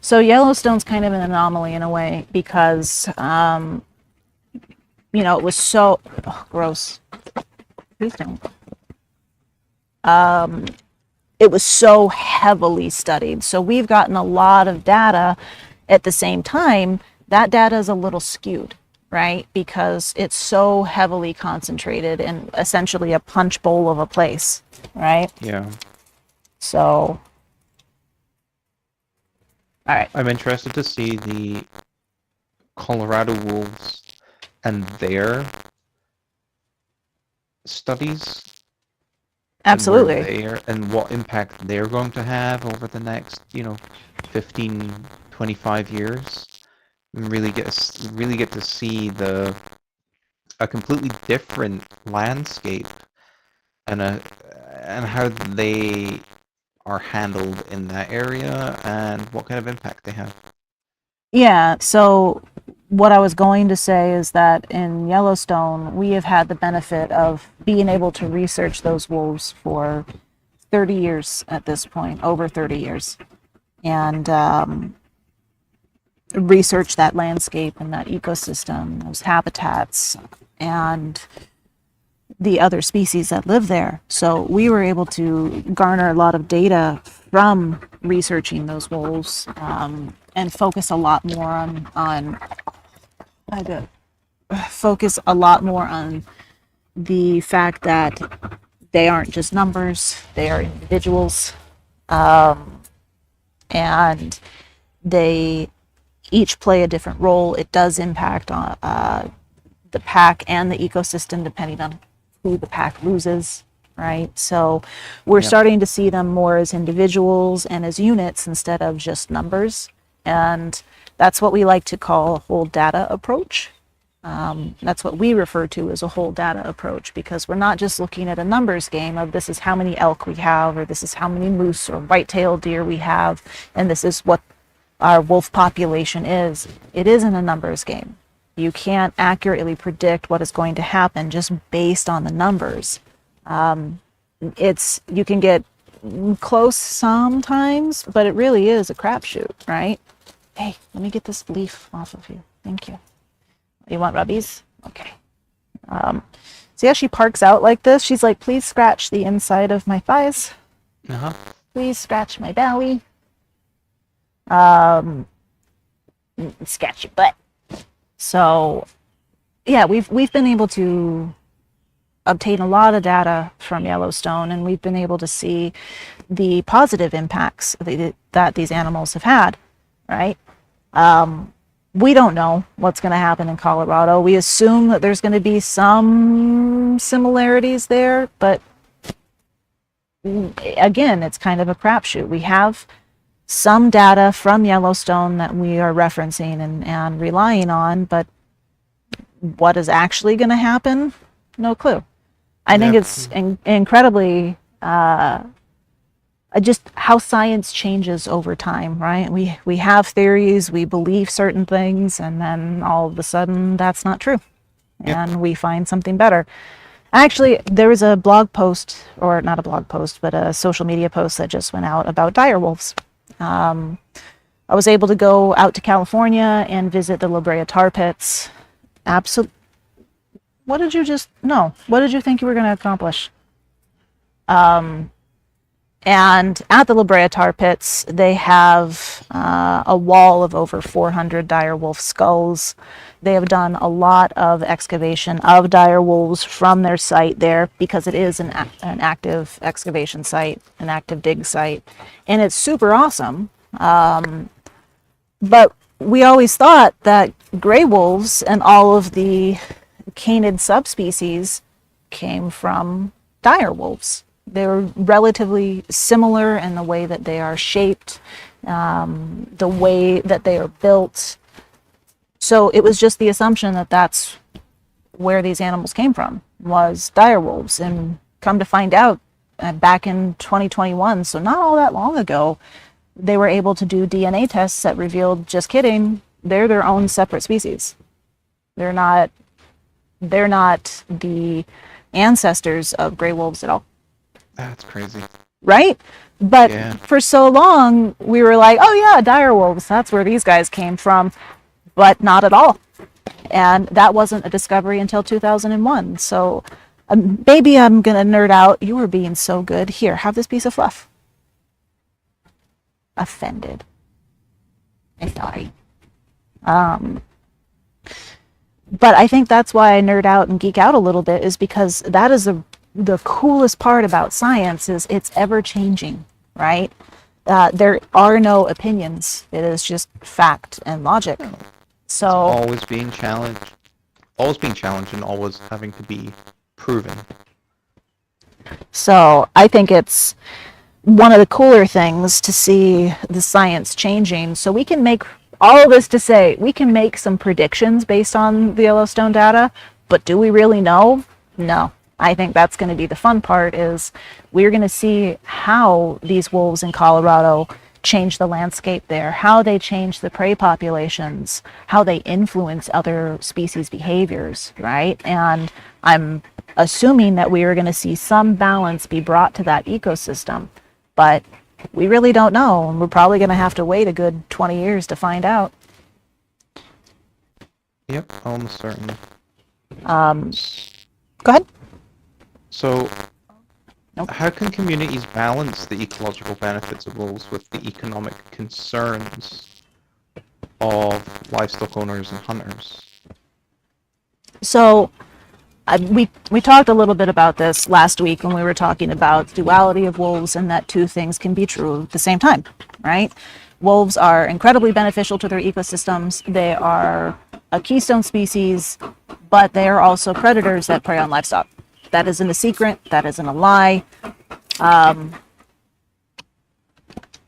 Speaker 1: So Yellowstone's kind of an anomaly in a way because, you know, it was so gross. Please don't. It was so heavily studied. So we've gotten a lot of data. At the same time, that data is a little skewed right? Because it's so heavily concentrated in essentially a punch bowl of a place, right?
Speaker 2: Yeah.
Speaker 1: So, all right.
Speaker 2: I'm interested to see the Colorado wolves and their studies and where
Speaker 1: Absolutely.
Speaker 2: they're and what impact they're going to have over the next, 15, 25 years. And really get to see a completely different landscape and and how they are handled in that area and what kind of impact they have.
Speaker 1: Yeah, so what I was going to say is that in Yellowstone, we have had the benefit of being able to research those wolves for 30 years at this point, over 30 years, and research that landscape and that ecosystem, those habitats, and the other species that live there. So we were able to garner a lot of data from researching those wolves, and focus a lot more on I did focus a lot more on the fact that they aren't just numbers; they are individuals, and they each play a different role. It does impact on the pack and the ecosystem depending on who the pack loses, right? So we're
Speaker 2: Yeah.
Speaker 1: starting to see them more as individuals and as units instead of just numbers. And that's what we like to call a whole data approach. That's what we refer to as a whole data approach, because we're not just looking at a numbers game of this is how many elk we have, or this is how many moose or white-tailed deer we have, and this is what our wolf population is. It isn't a numbers game. You can't accurately predict what is going to happen just based on the numbers. You can get close sometimes, but it really is a crapshoot, right? Hey, let me get this leaf off of you. Thank you. You want rubbies? Okay. See how she parks out like this? She's like, please scratch the inside of my thighs.
Speaker 2: Uh-huh.
Speaker 1: Please scratch my belly. Scratch your butt. So, yeah, we've been able to obtain a lot of data from Yellowstone, and we've been able to see the positive impacts that these animals have had, right? We don't know what's going to happen in Colorado. We assume that there's going to be some similarities there, but again, it's kind of a crapshoot. We have some data from Yellowstone that we are referencing and relying on, but what is actually going to happen? No clue. I think it's incredibly just how science changes over time, right? We have theories, we believe certain things, and then all of a sudden that's not true.
Speaker 2: Yep.
Speaker 1: And we find something better. Actually, there was a blog post, or not a blog post, but a social media post that just went out about dire wolves. I was able to go out to California and visit the La Brea tar pits. What did you think you were going to accomplish? And at the La Brea tar pits, they have a wall of over 400 dire wolf skulls. They have done a lot of excavation of dire wolves from their site there, because it is an active excavation site, an active dig site, and it's super awesome. But we always thought that gray wolves and all of the canid subspecies came from dire wolves. They're relatively similar in the way that they are shaped, the way that they are built. So it was just the assumption that that's where these animals came from, was dire wolves. And come to find out, back in 2021, so not all that long ago, they were able to do DNA tests that revealed, just kidding, they're their own separate species. They're not the ancestors of gray wolves at all.
Speaker 2: That's crazy.
Speaker 1: Right? But
Speaker 2: Yeah.
Speaker 1: for so long, we were like, oh yeah, dire wolves, that's where these guys came from. But not at all. And that wasn't a discovery until 2001. So maybe I'm going to nerd out. You were being so good. Here, have this piece of fluff. Offended. I'm sorry. But I think that's why I nerd out and geek out a little bit, is because that is the coolest part about science, is it's ever changing, right? There are no opinions. It is just fact and logic. So
Speaker 2: Always being challenged. Always being challenged and always having to be proven.
Speaker 1: So I think it's one of the cooler things to see the science changing. So we can make all of this to say we can make some predictions based on the Yellowstone data, but do we really know? No. I think that's going to be the fun part, is we're going to see how these wolves in Colorado change the landscape there, how they change the prey populations, how they influence other species behaviors, right? And I'm assuming that we are going to see some balance be brought to that ecosystem, but we really don't know, and we're probably going to have to wait a good 20 years to find out.
Speaker 2: Yep, almost certainly.
Speaker 1: Go ahead.
Speaker 2: So,
Speaker 1: Nope.
Speaker 2: how can communities balance the ecological benefits of wolves with the economic concerns of livestock owners and hunters?
Speaker 1: So we talked a little bit about this last week when we were talking about duality of wolves, and that two things can be true at the same time, right? Wolves are incredibly beneficial to their ecosystems. They are a keystone species, but they are also predators that prey on livestock. That isn't a secret. That isn't a lie.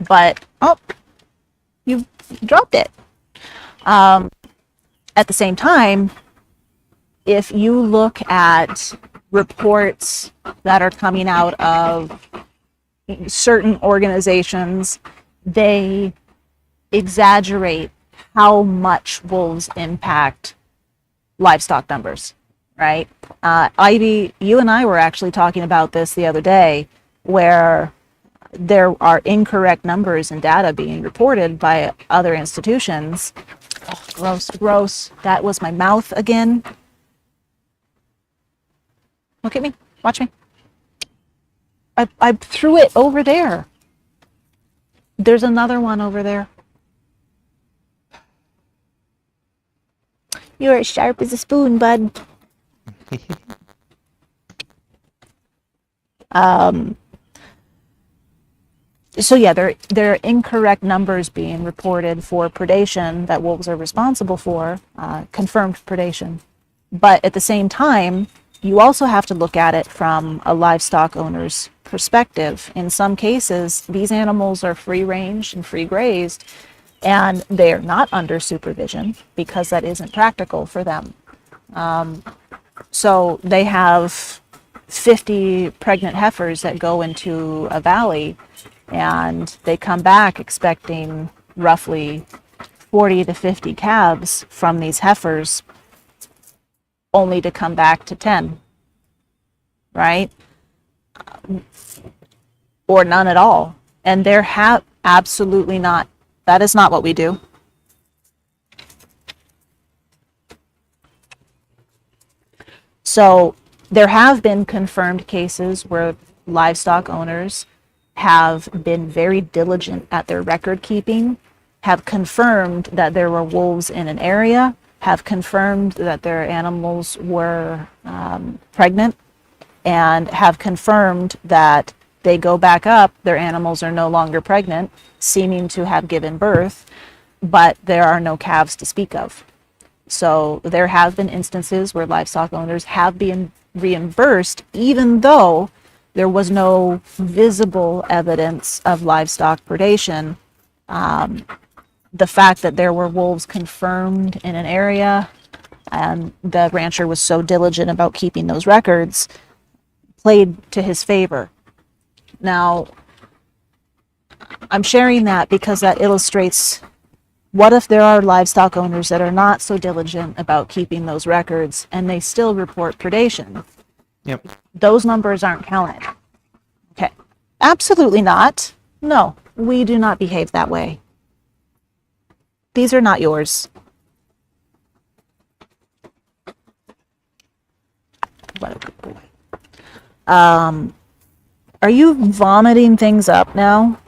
Speaker 1: But, oh, you dropped it. At the same time, if you look at reports that are coming out of certain organizations, they exaggerate how much wolves impact livestock numbers, right? Ivy, you and I were actually talking about this the other day, where there are incorrect numbers and data being reported by other institutions. Oh, gross, gross. That was my mouth again. Look at me. Watch me. I threw it over there. There's another one over there. You're as sharp as a spoon, bud. So yeah, there are incorrect numbers being reported for predation that wolves are responsible for, confirmed predation. But at the same time, you also have to look at it from a livestock owner's perspective. In some cases, these animals are free range and free grazed, and they are not under supervision because that isn't practical for them. So they have 50 pregnant heifers that go into a valley, and they come back expecting roughly 40 to 50 calves from these heifers, only to come back to 10, right? Or none at all. And they're absolutely not. That is not what we do. So there have been confirmed cases where livestock owners have been very diligent at their record keeping, have confirmed that there were wolves in an area, have confirmed that their animals were pregnant, and have confirmed that they go back up, their animals are no longer pregnant, seeming to have given birth, but there are no calves to speak of. So there have been instances where livestock owners have been reimbursed, even though there was no visible evidence of livestock predation. The fact that there were wolves confirmed in an area, and the rancher was so diligent about keeping those records, played to his favor. Now, I'm sharing that because that illustrates, what if there are livestock owners that are not so diligent about keeping those records and they still report predation?
Speaker 2: Yep.
Speaker 1: Those numbers aren't counted. Okay. Absolutely not. No, we do not behave that way. These are not yours. What a good boy. Are you vomiting things up now?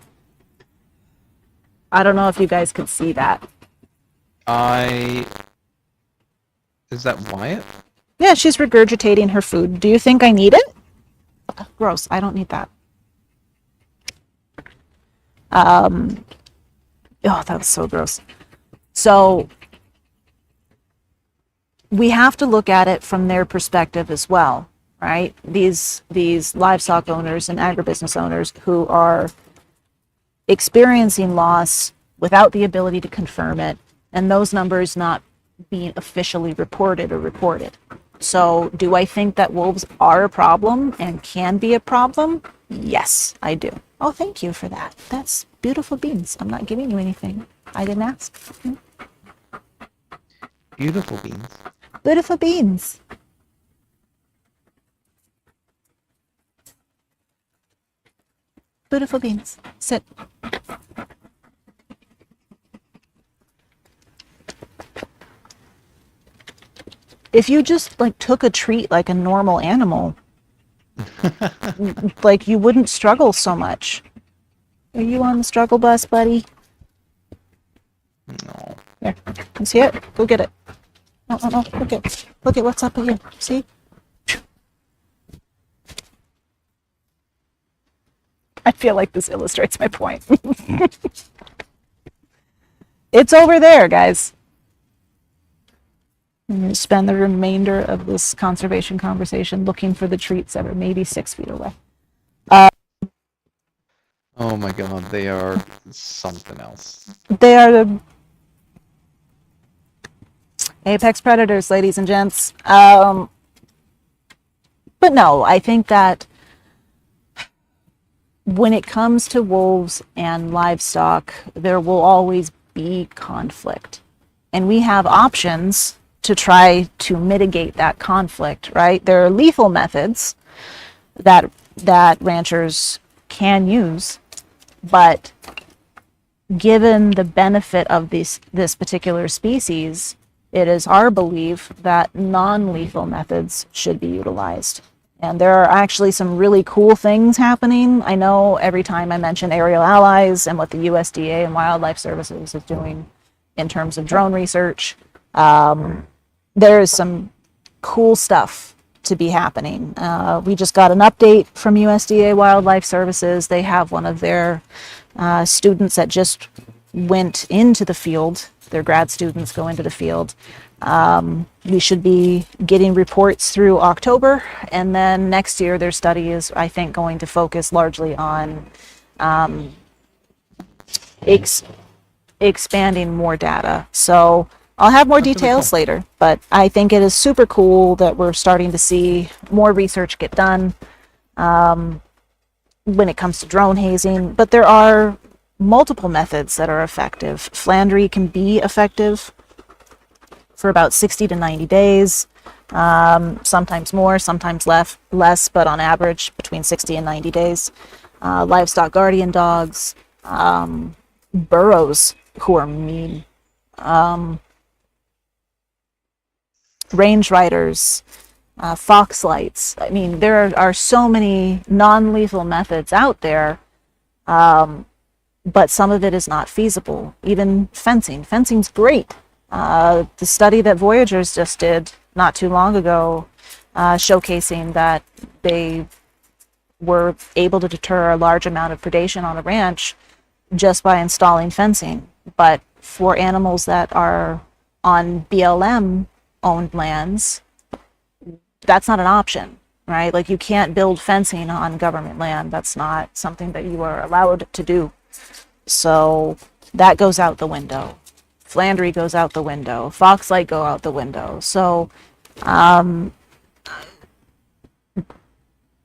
Speaker 1: I don't know if you guys could see that.
Speaker 2: I Is that Wyatt?
Speaker 1: Yeah, she's regurgitating her food. Do you think I need it? Ugh, gross. I don't need that. Oh, that was so gross. So we have to look at it from their perspective as well, right? These livestock owners and agribusiness owners who are experiencing loss without the ability to confirm it, and those numbers not being officially reported or reported. So, do I think that wolves are a problem and can be a problem? Yes, I do. Oh, thank you for that. That's beautiful beans. I'm not giving you anything. I didn't ask.
Speaker 2: Beautiful beans.
Speaker 1: Beautiful beans. Beautiful beans. Sit. If you just like took a treat like a normal animal, like you wouldn't struggle so much. Are you on the struggle bus, buddy?
Speaker 2: No.
Speaker 1: Here, you see it? Go get it. No, no, no. Look at what's up here. See? I feel like this illustrates my point. It's over there, guys. I'm going to spend the remainder of this conservation conversation looking for the treats that are maybe 6 feet away.
Speaker 2: Oh my god, they are something else.
Speaker 1: They are the apex predators, ladies and gents. But no, I think that when it comes to wolves and livestock, there will always be conflict. And we have options to try to mitigate that conflict, right? There are lethal methods that ranchers can use, but given the benefit of this particular species, it is our belief that non-lethal methods should be utilized. And there are actually some really cool things happening. I know every time I mention aerial allies and what the USDA and Wildlife Services is doing in terms of drone research, there is some cool stuff to be happening. We just got an update from USDA Wildlife Services. They have one of their students that just went into the field. Their grad students go into the field. We should be getting reports through October, and then next year their study is, I think, going to focus largely on expanding more data. So I'll have more details later, but I think it is super cool that we're starting to see more research get done when it comes to drone hazing. But there are multiple methods that are effective. Flandry can be effective for about 60 to 90 days, sometimes more, sometimes less, but on average between 60 and 90 days. Livestock guardian dogs, burros who are mean, range riders, fox lights. I mean, there are so many non-lethal methods out there, but some of it is not feasible. Even fencing. Fencing's great. The study that Voyagers just did not too long ago, showcasing that they were able to deter a large amount of predation on a ranch just by installing fencing. But for animals that are on BLM owned lands, that's not an option, right? Like, you can't build fencing on government land. That's not something that you are allowed to do. So that goes out the window. Flandry goes out the window. Foxlight go out the window. So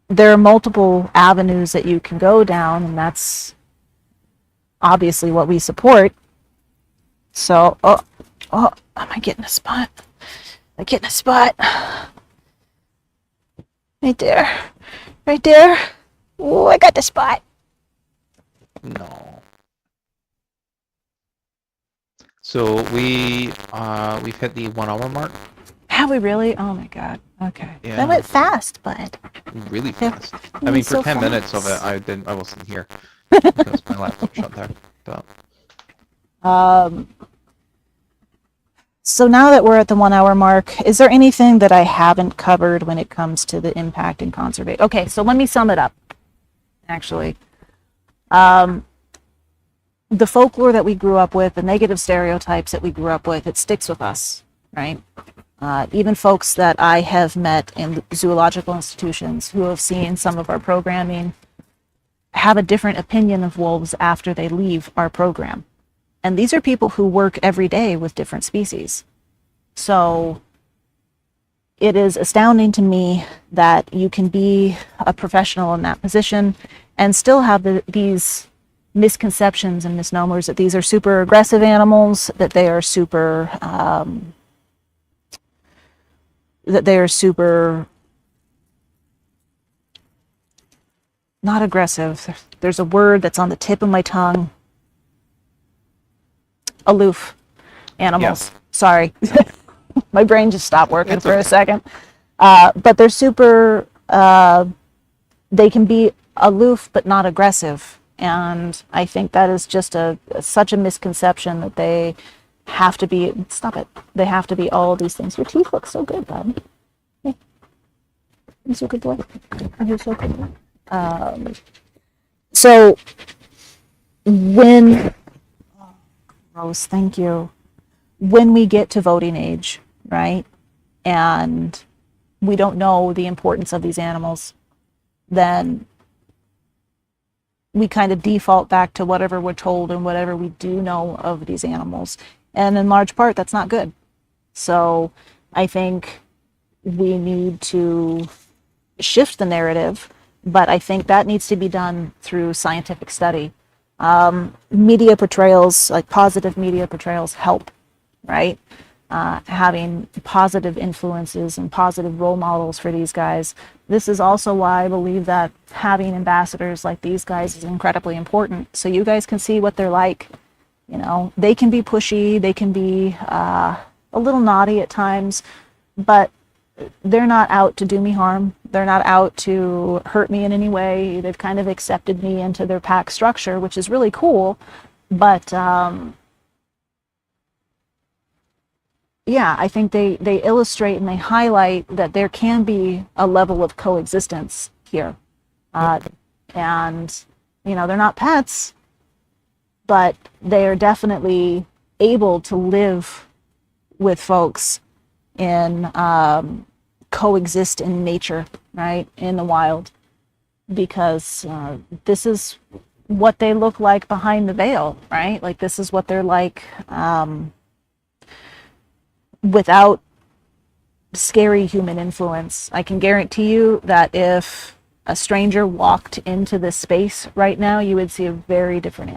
Speaker 1: there are multiple avenues that you can go down, and that's obviously what we support. So, am I getting a spot? I'm getting a spot. Right there. Right there. Oh, I got the spot.
Speaker 2: No. So we've hit the 1 hour mark.
Speaker 1: Have we really? Oh my god. Okay.
Speaker 2: Yeah.
Speaker 1: That went fast, bud.
Speaker 2: Really
Speaker 1: Yeah.
Speaker 2: fast. I mean, for
Speaker 1: So
Speaker 2: 10 minutes of
Speaker 1: fast.
Speaker 2: it, I wasn't here because my laptop shut down. But
Speaker 1: Um, So now that we're at the 1 hour mark, is there anything that I haven't covered when it comes to the impact and conservation? Okay, so let me sum it up, actually. The folklore that we grew up with, the negative stereotypes that we grew up with, it sticks with us, right? Even folks that I have met in zoological institutions who have seen some of our programming have a different opinion of wolves after they leave our program. And these are people who work every day with different species. So it is astounding to me that you can be a professional in that position and still have these misconceptions and misnomers that these are super aggressive animals, that they are super not aggressive. There's a word that's on the tip of my tongue. Aloof animals.
Speaker 2: Yeah.
Speaker 1: Sorry. My brain just stopped working for a second. But they're super, they can be aloof but not aggressive. And I think that is just such a misconception that they have to be, stop it, they have to be all of these things. Your teeth look so good, bud. Hey, you're so good boy. You're so good boy. So when, Rose, thank you. When we get to voting age, right, and we don't know the importance of these animals, then we kind of default back to whatever we're told and whatever we do know of these animals. And in large part, that's not good. So I think we need to shift the narrative, but I think that needs to be done through scientific study. Media portrayals, like positive media portrayals, help, right? Having positive influences and positive role models for these guys. This is also why I believe that having ambassadors like these guys is incredibly important. So you guys can see what they're like. You know, they can be pushy, they can be a little naughty at times, but they're not out to do me harm. They're not out to hurt me in any way. They've kind of accepted me into their pack structure, which is really cool. But yeah, I think they illustrate and they highlight that there can be a level of coexistence here. And, you know, they're not pets, but they are definitely able to live with folks in coexist in nature, right, in the wild, because this is what they look like behind the veil, right? Like this is what they're like without scary human influence. I can guarantee you that if a stranger walked into this space right now, you would see a very different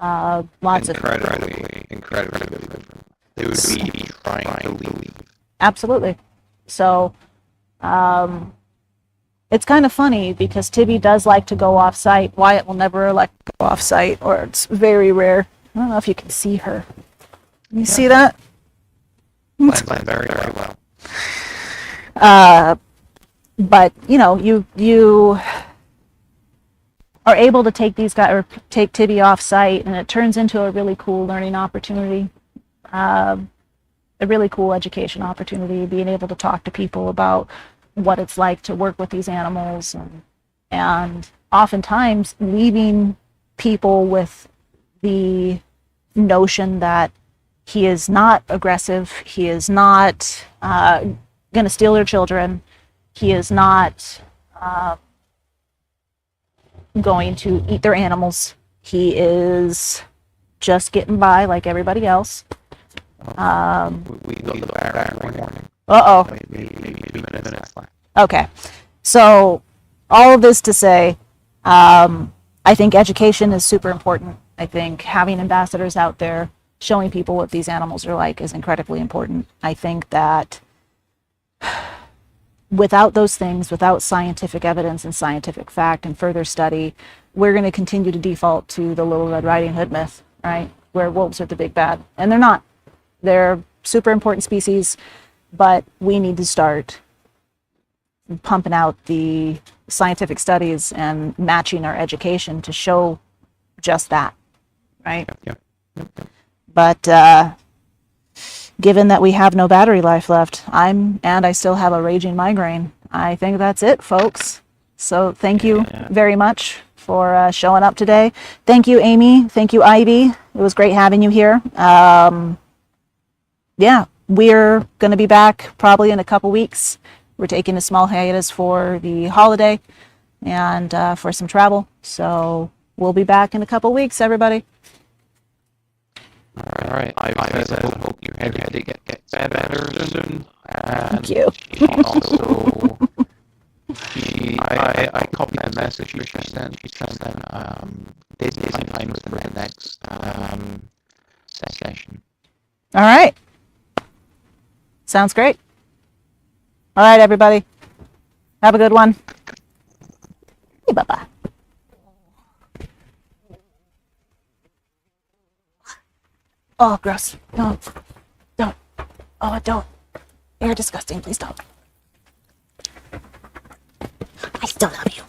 Speaker 1: animal. Lots
Speaker 2: incredibly different. They would be trying to leave.
Speaker 1: Absolutely. So it's kind of funny because Tibby does like to go off site. Wyatt will never like to go off site, or it's very rare. I don't know if you can see her. Can you see that?
Speaker 2: Very well.
Speaker 1: But you know, you are able to take these guys or take Tibby off site, and it turns into a really cool learning opportunity, a really cool education opportunity, being able to talk to people about what it's like to work with these animals, and oftentimes leaving people with the notion that he is not aggressive, he is not going to steal their children, he is not going to eat their animals, he is just getting by like everybody else.
Speaker 2: We go to the bar every morning.
Speaker 1: Uh-oh.
Speaker 2: Maybe 2 minutes left.
Speaker 1: Okay. So all of this to say, I think education is super important. I think having ambassadors out there showing people what these animals are like is incredibly important. I think that without those things, without scientific evidence and scientific fact and further study, we're going to continue to default to the Little Red Riding Hood myth, right? Where wolves are the big bad. And they're not. They're super important species, but we need to start pumping out the scientific studies and matching our education to show just that, right?
Speaker 2: Yep.
Speaker 1: But given that we have no battery life left, and I still have a raging migraine. I think that's it, folks. So thank you very much for showing up today. Thank you, Amy. Thank you, Ivy. It was great having you here. Yeah, we're going to be back probably in a couple weeks. We're taking a small hiatus for the holiday and for some travel. So we'll be back in a couple weeks, everybody.
Speaker 3: All right. I hope your headache gets better soon.
Speaker 1: Thank you.
Speaker 3: Also, I copied the message she sent. Days and times for the next session.
Speaker 1: All right. Sounds great. All right, everybody. Have a good one. Bye-bye. Oh, gross. No. Don't. Oh, don't. You're disgusting. Please don't. I still love you.